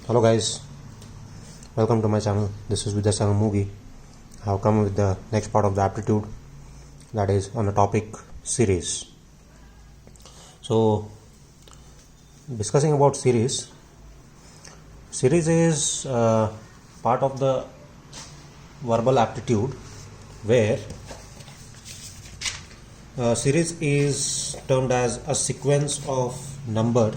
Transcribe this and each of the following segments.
Hello guys, welcome to my channel. This is Vidyasagar Mugi. I have come with the next part of the aptitude, that is on the topic series. So discussing about series is part of the verbal aptitude where series is termed as a sequence of number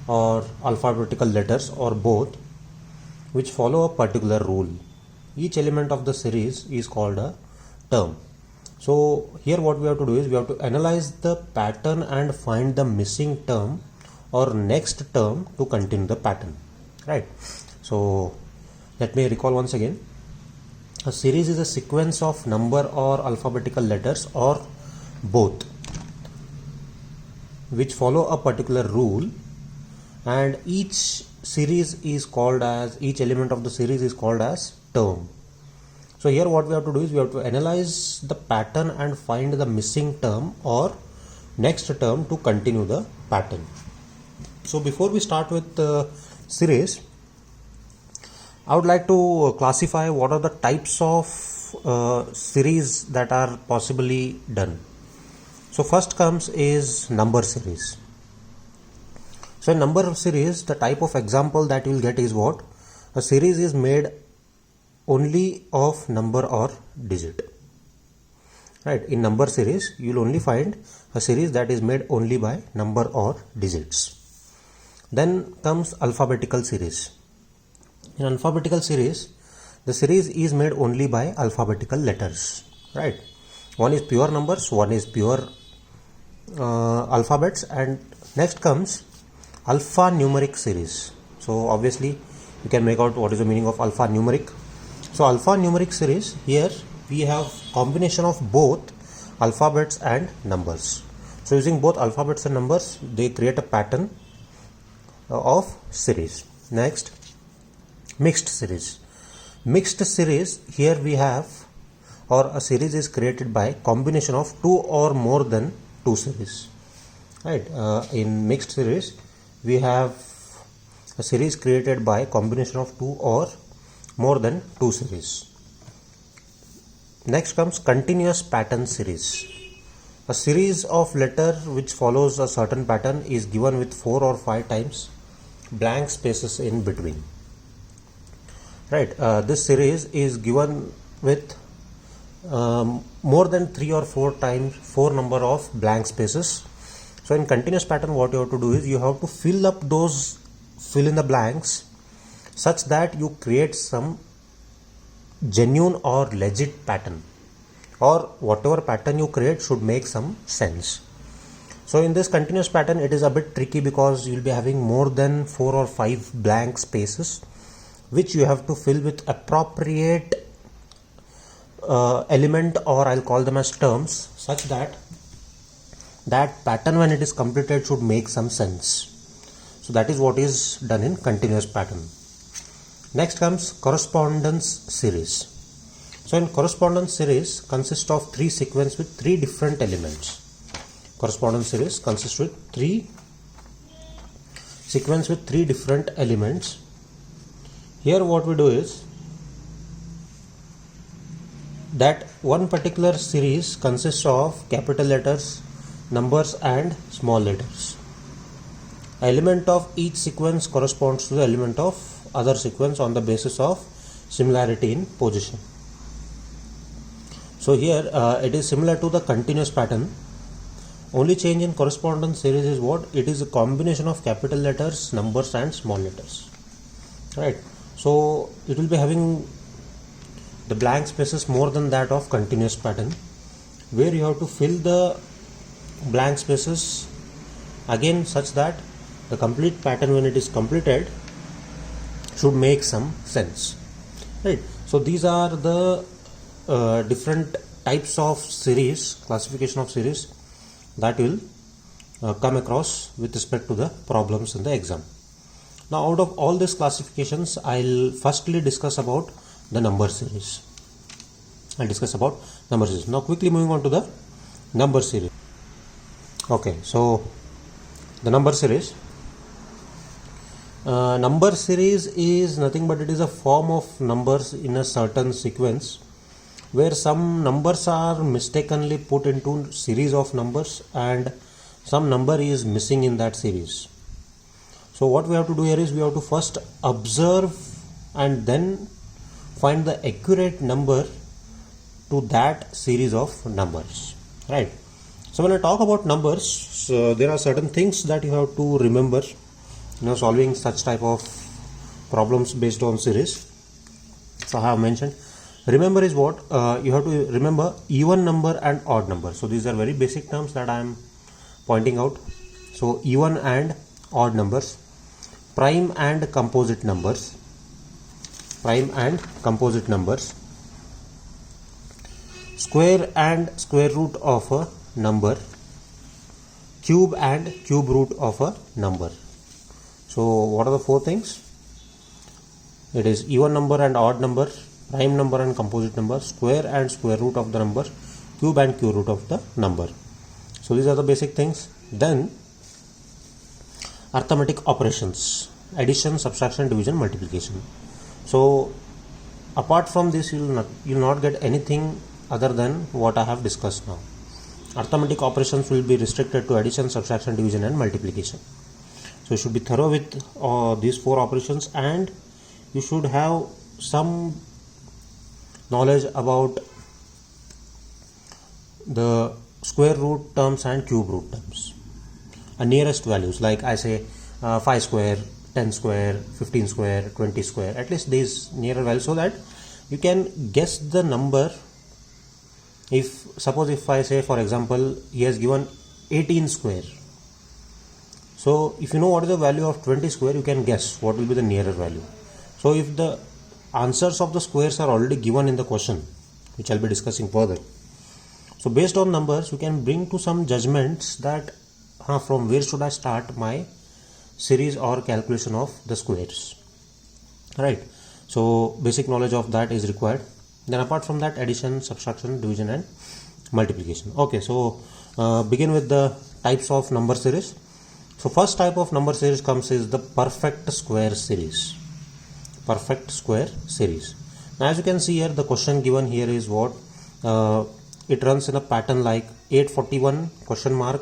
or alphabetical letters or both which follow a particular rule. Each element of the series is called a term. So here what we have to do is we have to analyze the pattern and find the missing term or next term to continue the pattern, right? So let me recall once again. A series is a sequence of number or alphabetical letters or both which follow a particular rule, and each element of the series is called as term. So here what we have to do is we have to analyze the pattern and find the missing term or next term to continue the pattern. So before we start with the series, I would like to classify what are the types of series that are possibly done. So first comes is number series. So in number series, the type of example that you will get is what? A series is made only of number or digit. Right? In number series, you will only find a series that is made only by number or digits. Then comes alphabetical series. In alphabetical series, the series is made only by alphabetical letters. Right? One is pure numbers, one is pure alphabets, and next comes alphanumeric series. So obviously you can make out what is the meaning of alphanumeric. So alphanumeric series, here we have combination of both alphabets and numbers. So using both alphabets and numbers, they create a pattern of series. Next, mixed series. Mixed series, here we have, or a series is created by combination of two or more than two series. Right? In mixed series, we have a series created by combination of two or more than two series. Next comes continuous pattern series. A series of letter which follows a certain pattern is given with 4 or 5 times blank spaces in between. Right? This series is given with more than 3 or 4 times 4 number of blank spaces. So in continuous pattern, what you have to do is you have to fill in the blanks such that you create some genuine or legit pattern, or whatever pattern you create should make some sense. So in this continuous pattern, it is a bit tricky because you will be having more than 4 or 5 blank spaces which you have to fill with appropriate element, or I'll call them as terms, such that pattern when it is completed should make some sense. So that is what is done in continuous pattern. Next comes correspondence series. So in correspondence series consists of 3 sequences with 3 different elements. Correspondence series consists with 3 sequences with 3 different elements. Here what we do is that one particular series consists of capital letters, numbers and small letters. Element of each sequence corresponds to the element of other sequence on the basis of similarity in position. So here it is similar to the continuous pattern. Only change in correspondence series is what? It is a combination of capital letters, numbers and small letters. Right? So it will be having the blank spaces more than that of continuous pattern, where you have to fill the blank spaces again such that the complete pattern when it is completed should make some sense. Right? So these are the different types of series, classification of series that will come across with respect to the problems in the exam. Now out of all these classifications, I'll firstly discuss about the number series. Now quickly moving on to the number series. Okay, so the number series, Number series is nothing but it is a form of numbers in a certain sequence where some numbers are mistakenly put into series of numbers and some number is missing in that series. So what we have to do here is we have to first observe and then find the accurate number to that series of numbers, right? So when I talk about numbers, so there are certain things that you have to remember, solving such type of problems based on series. So I have mentioned, remember is what you have to remember even number and odd number. So these are very basic terms that I am pointing out. So even and odd numbers, prime and composite numbers, square and square root of a number, cube and cube root of a number. So what are the four things? It is even number and odd number, prime number and composite number, square and square root of the number, cube and cube root of the number. So these are the basic things. Then arithmetic operations, addition, subtraction, division, multiplication. So apart from this you will not get anything other than what I have discussed now. Arithmetic operations will be restricted to addition, subtraction, division and multiplication. So you should be thorough with these four operations and you should have some knowledge about the square root terms and cube root terms and nearest values, like I say 5 square, 10 square, 15 square, 20 square, at least these nearer values, so that you can guess the number. Suppose if I say, for example, he has given 18 square. So if you know what is the value of 20 square, you can guess what will be the nearer value. So if the answers of the squares are already given in the question, which I'll be discussing further, so based on numbers you can bring to some judgments that from where should I start my series or calculation of the squares, right? So basic knowledge of that is required. Then apart from that, addition, subtraction, division and multiplication. Okay, so begin with the types of number series. So first type of number series comes is the perfect square series. Perfect square series. Now as you can see here, the question given here is what? It runs in a pattern like 841 question mark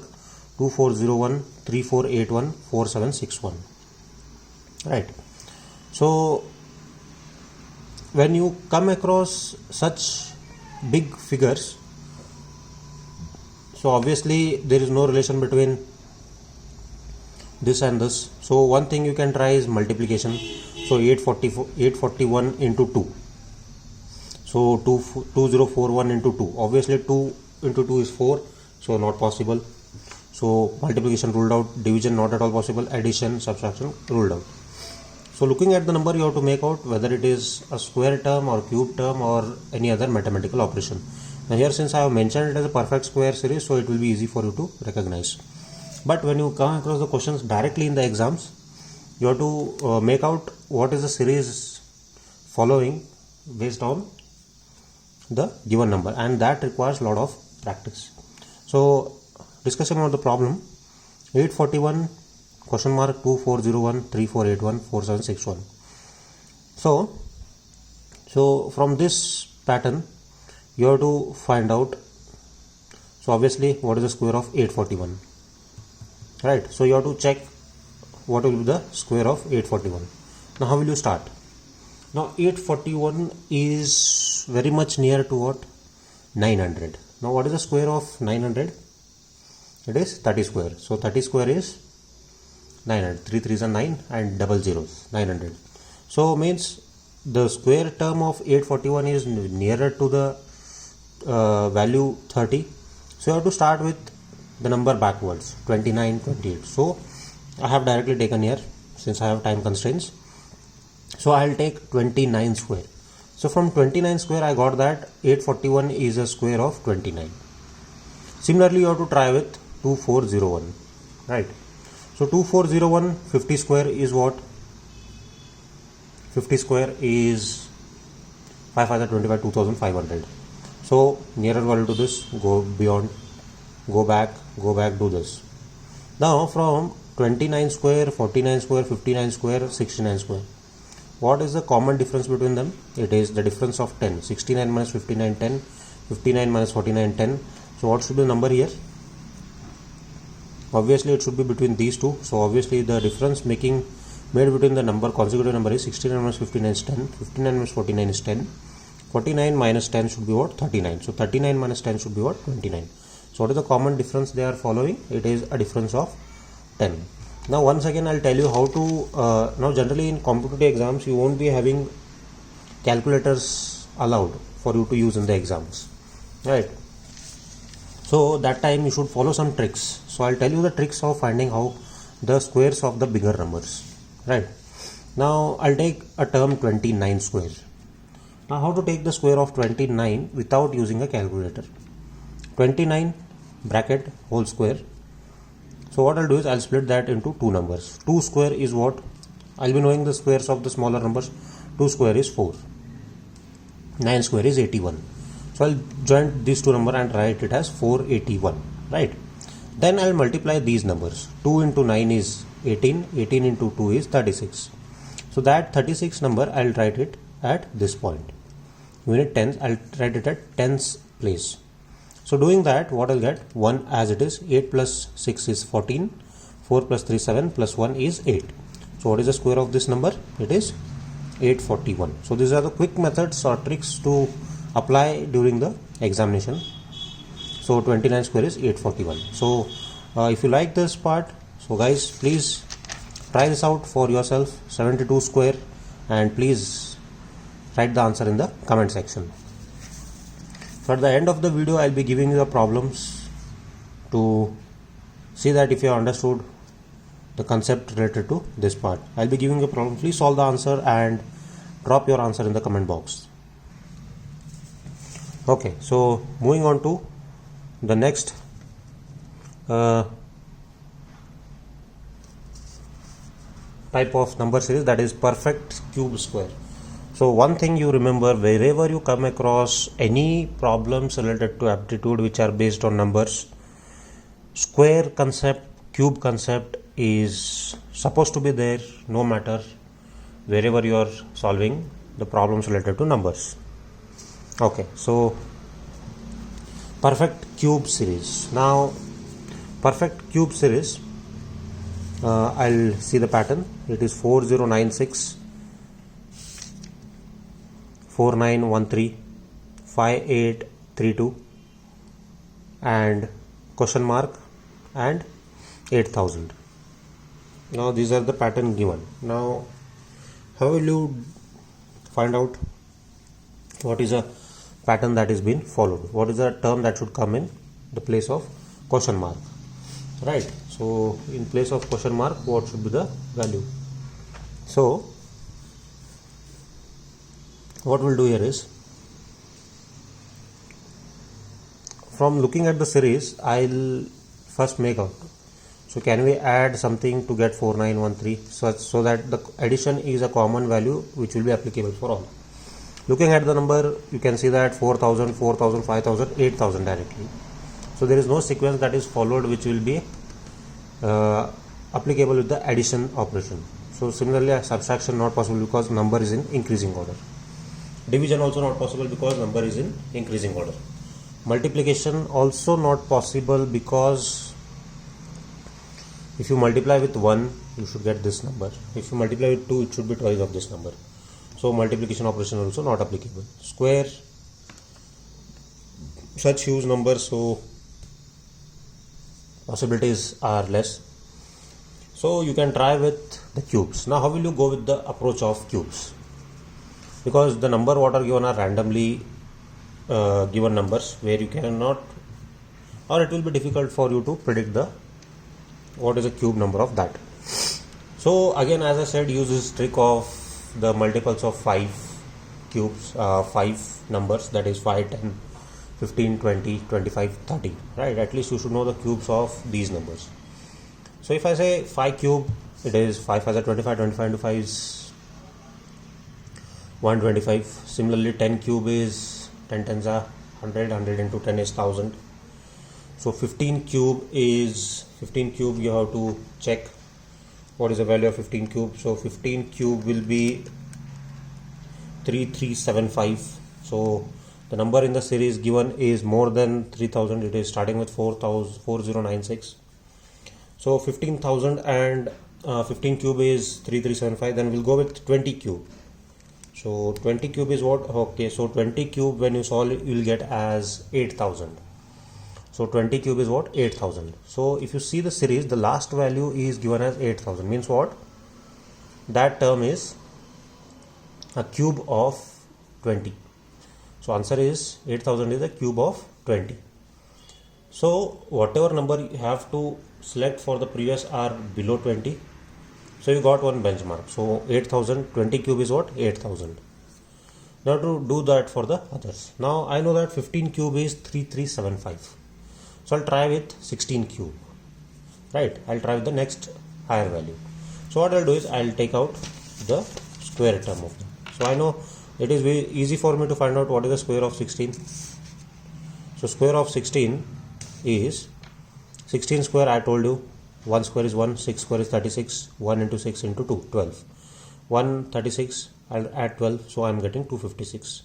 2401 3481 4761. Right. So when you come across such big figures, so obviously there is no relation between this and this. So one thing you can try is multiplication. So 841 into 2. So 2041 into 2. Obviously 2 into 2 is 4. So not possible. So multiplication ruled out. Division not at all possible. Addition, subtraction ruled out. So looking at the number, you have to make out whether it is a square term or cube term or any other mathematical operation. Now here, since I have mentioned it as a perfect square series, so it will be easy for you to recognize. But when you come across the questions directly in the exams, you have to make out what is the series following based on the given number, and that requires a lot of practice. So discussing about the problem, 841 question mark 2401 3481 4761. So from this pattern you have to find out, so obviously what is the square of 841, right? So you have to check what will be the square of 841. Now how will you start? Now 841 is very much near to what? 900. Now what is the square of 900? It is 30 square. So 30 square is 900. 3 3s are 9 and double zeros, 900. So means the square term of 841 is nearer to the value 30. So you have to start with the number backwards, 29, 28. So I have directly taken here since I have time constraints. So I will take 29 square. So from 29 square I got that 841 is a square of 29. Similarly you have to try with 2401, right? So 2401, 50 square is what? 50 square is 5 5 25, 2500. So nearer value to this, go beyond, go back, do this. Now from 29 square, 49 square, 59 square, 69 square. What is the common difference between them? It is the difference of 10. 69 minus 59, 10. 59 minus 49, 10. So what should be the number here? Obviously it should be between these two. So obviously the difference made between the number, consecutive number, is 69 minus 59 is 10. 59 minus 49 is 10. 49 minus 10 should be what? 39. So 39 minus 10 should be what? 29. So what is the common difference they are following? It is a difference of 10. Now once again I'll tell you how to, now generally in competitive exams you won't be having calculators allowed for you to use in the exams, right? So that time you should follow some tricks. So I'll tell you the tricks of finding how the squares of the bigger numbers, right? Now I'll take a term 29 square. Now how to take the square of 29 without using a calculator? 29 bracket whole square. So what I'll do is I'll split that into two numbers. 2 square is what? I'll be knowing the squares of the smaller numbers. 2 square is 4. 9 square is 81. So I'll join these two numbers and write it as 481, right? Then I'll multiply these numbers. 2 into 9 is 18. 18 into 2 is 36. So that 36 number I'll write it at this point. Unit tens, I'll write it at tens place. So doing that, what I'll get? 1 as it is. 8 plus 6 is 14. 4 plus 3 7 plus 1 is 8. So what is the square of this number? It is 841. So these are the quick methods or tricks to apply during the examination. So 29 square is 841. So if you like this part, so guys, please try this out for yourself. 72 square, and please write the answer in the comment section. So at the end of the video I'll be giving you the problems to see that if you have understood the concept related to this part. I'll be giving you a problem. Please solve the answer and drop your answer in the comment box. Okay, so moving on to the next type of number series, that is perfect cube square. So one thing you remember, wherever you come across any problems related to aptitude which are based on numbers, square concept, cube concept is supposed to be there no matter wherever you are solving the problems related to numbers. Okay, so perfect cube series. Now perfect cube series, I'll see the pattern. It is 4096, 4913, 5832 and question mark and 8000. Now these are the pattern given. Now how will you find out what is a pattern that is being followed? What is the term that should come in the place of question mark, right? So in place of question mark, what should be the value? So what we'll do here is, from looking at the series, I'll first make out. So can we add something to get 4913 so that the addition is a common value which will be applicable for all. Looking at the number, you can see that 4000, 4000, 5000, 8000 directly. So there is no sequence that is followed which will be applicable with the addition operation. So similarly, subtraction not possible because number is in increasing order. Division also not possible because number is in increasing order. Multiplication also not possible because if you multiply with 1, you should get this number. If you multiply with 2, it should be twice of this number. So multiplication operation also not applicable. Square, such huge numbers, so possibilities are less. So you can try with the cubes. Now how will you go with the approach of cubes? Because the number what are given are randomly given numbers where you cannot, or it will be difficult for you to predict the what is the cube number of that. So again, as I said, use this trick of the multiples of 5 cubes, 5 numbers, that is 5, 10, 15, 20, 25, 30, right? At least you should know the cubes of these numbers. So if I say 5 cube, it is 5 5 are 25, 25 into 5 is 125. Similarly, 10 cube is 10 tens are 100, 100 into 10 is 1000. So 15 cube you have to check what is the value of 15 cube? So 15 cube will be 3375. So the number in the series given is more than 3000. It is starting with 4096. So 15,000 and 15 cube is 3375. Then we'll go with 20 cube. So 20 cube is what? Okay, so 20 cube when you solve it, you will get as 8000. So 20 cube is what? 8000. So if you see the series, the last value is given as 8000. Means what? That term is a cube of 20. So answer is 8000 is a cube of 20. So whatever number you have to select for the previous are below 20. So you got one benchmark. So 8000, 20 cube is what? 8000. Now to do that for the others. Now I know that 15 cube is 3375. So I'll try with 16 cube. Right? I'll try with the next higher value. So what I'll do is I'll take out the square term of them. So I know it is very easy for me to find out what is the square of 16. So square of 16 is 16 square. I told you 1 square is 1, 6 square is 36, 1 into 6 into 2, 12. 136, I'll add 12, so I'm getting 256.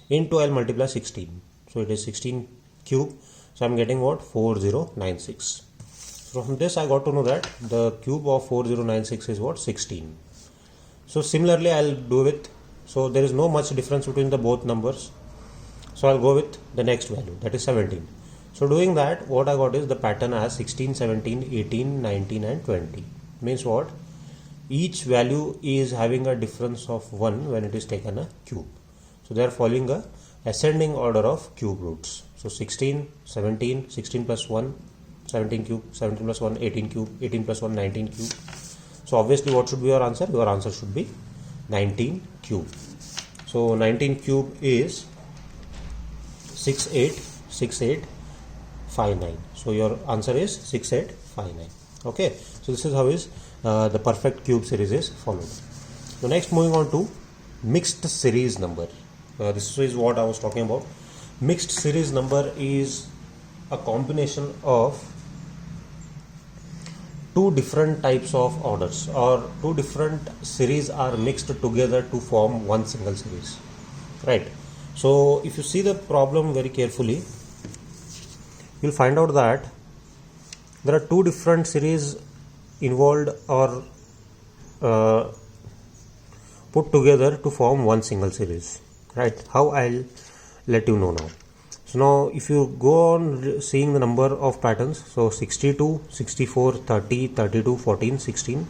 Into I'll multiply 16. So it is 16 cube. So I'm getting what? 4096. So from this I got to know that the cube of 4096 is what? 16. So similarly I'll do with, so there is no much difference between the both numbers. So I'll go with the next value, that is 17. So doing that, what I got is the pattern as 16, 17, 18, 19 and 20. Means what? Each value is having a difference of 1 when it is taken a cube. So they are following a ascending order of cube roots. So 16, 17, 16 plus 1, 17 cube, 17 plus 1, 18 cube, 18 plus 1, 19 cube. So obviously what should be your answer? Your answer should be 19 cube. So 19 cube is 6859. So your answer is 6859. Okay. So this is how is the perfect cube series is followed. So next moving on to mixed series number. This is what I was talking about. Mixed series number is a combination of two different types of orders, or two different series are mixed together to form one single series, right? So if you see the problem very carefully, you'll find out that there are two different series involved or put together to form one single series, right? How? I'll let you know now. So now if you go on seeing the number of patterns, so 62, 64, 30, 32, 14, 16,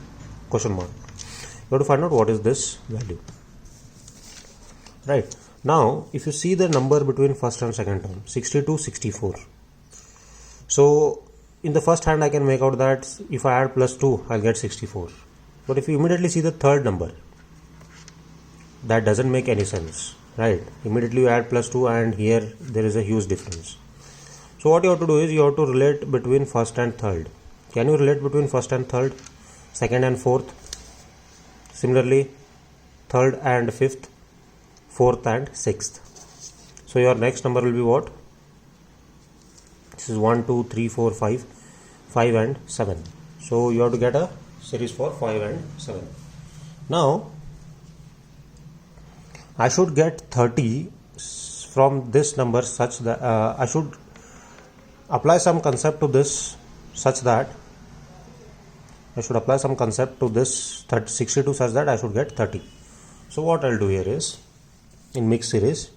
question mark. You have to find out what is this value, right? Now if you see the number between first and second term, 62, 64. So in the first hand I can make out that if I add plus 2 I'll get 64. But if you immediately see the third number, that doesn't make any sense, right? Immediately you add plus 2 and here there is a huge difference. So what you have to do is you have to relate between first and third. Can you relate between first and third, second and fourth? Similarly third and fifth, fourth and sixth. So your next number will be what? This is 1, 2, 3, 4, 5, 5 and 7. So you have to get a series for 5 and 7. Now I should get 30 from this number such that I should apply some concept to this such that I should apply some concept to this 62 such that I should get 30. So what I'll do here is, in mixed series,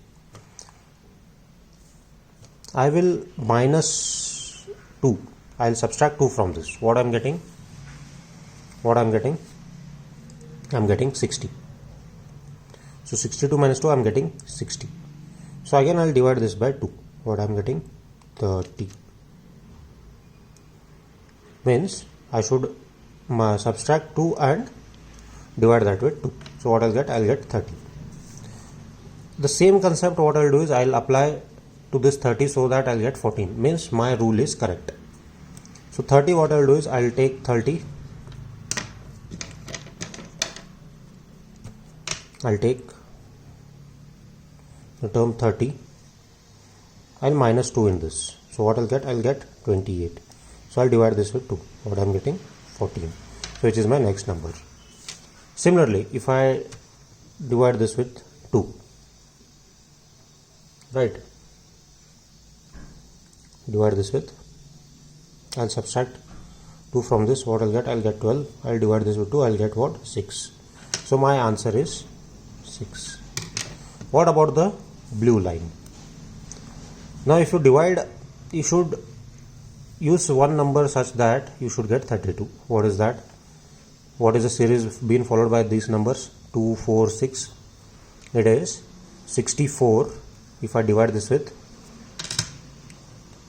I will minus 2. I'll subtract 2 from this. What I'm getting? I'm getting 60. So 62 minus 2, I'm getting 60. So again I'll divide this by 2. What I'm getting? 30. Means I should subtract 2 and divide that with 2. So what I'll get? I'll get 30. The same concept what I'll do is I'll apply to this 30 so that I'll get 14. Means my rule is correct. So 30, what I'll do is I'll take 30. I'll take the term 30. I'll minus 2 in this. So what I'll get? I'll get 28. So I'll divide this with 2. What I'm getting? 14. which is my next number. Similarly, if I divide this with 2, right, divide this with, I'll subtract 2 from this, what I'll get 12. I'll divide this with 2, I'll get what? 6. So my answer is 6. What about the blue line? Now if you divide, you should use one number such that you should get 32. What is that? What is the series being followed by these numbers? 2, 4, 6. It is 64. If I divide this with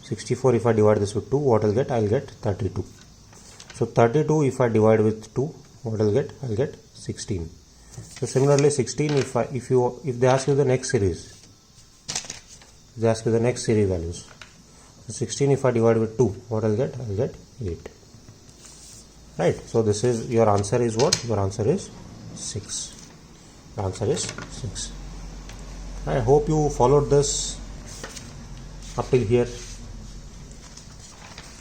64, if I divide this with 2, what I'll get? I'll get 32. So 32, if I divide with 2, what I'll get? I'll get 16. So similarly, 16, if they ask you the next series, they ask you the next series values. So 16, if I divide with 2, what I'll get? I'll get 8. Right. So this is your answer is what? Your answer is 6. The answer is 6. I hope you followed this up till here.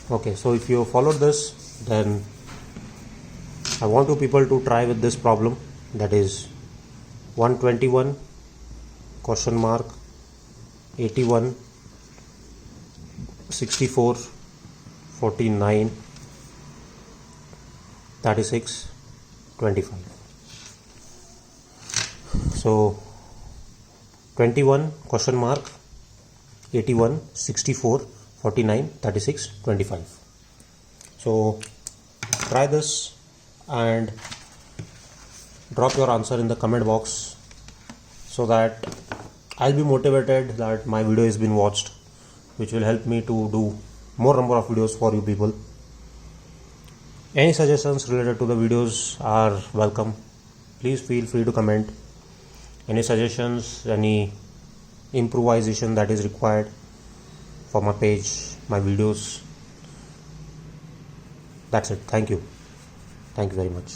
Okay, so if you followed this, then I want you people to try with this problem, that is 121 question mark 81 64 49 36 25. So 21 question mark 81 64 49 36 25. So try this and drop your answer in the comment box so that I'll be motivated that my video has been watched, which will help me to do more number of videos for you people. Any suggestions related to the videos are welcome. Please feel free to comment. Any suggestions, any improvisation that is required for my page, my videos. That's it. Thank you. Thank you very much.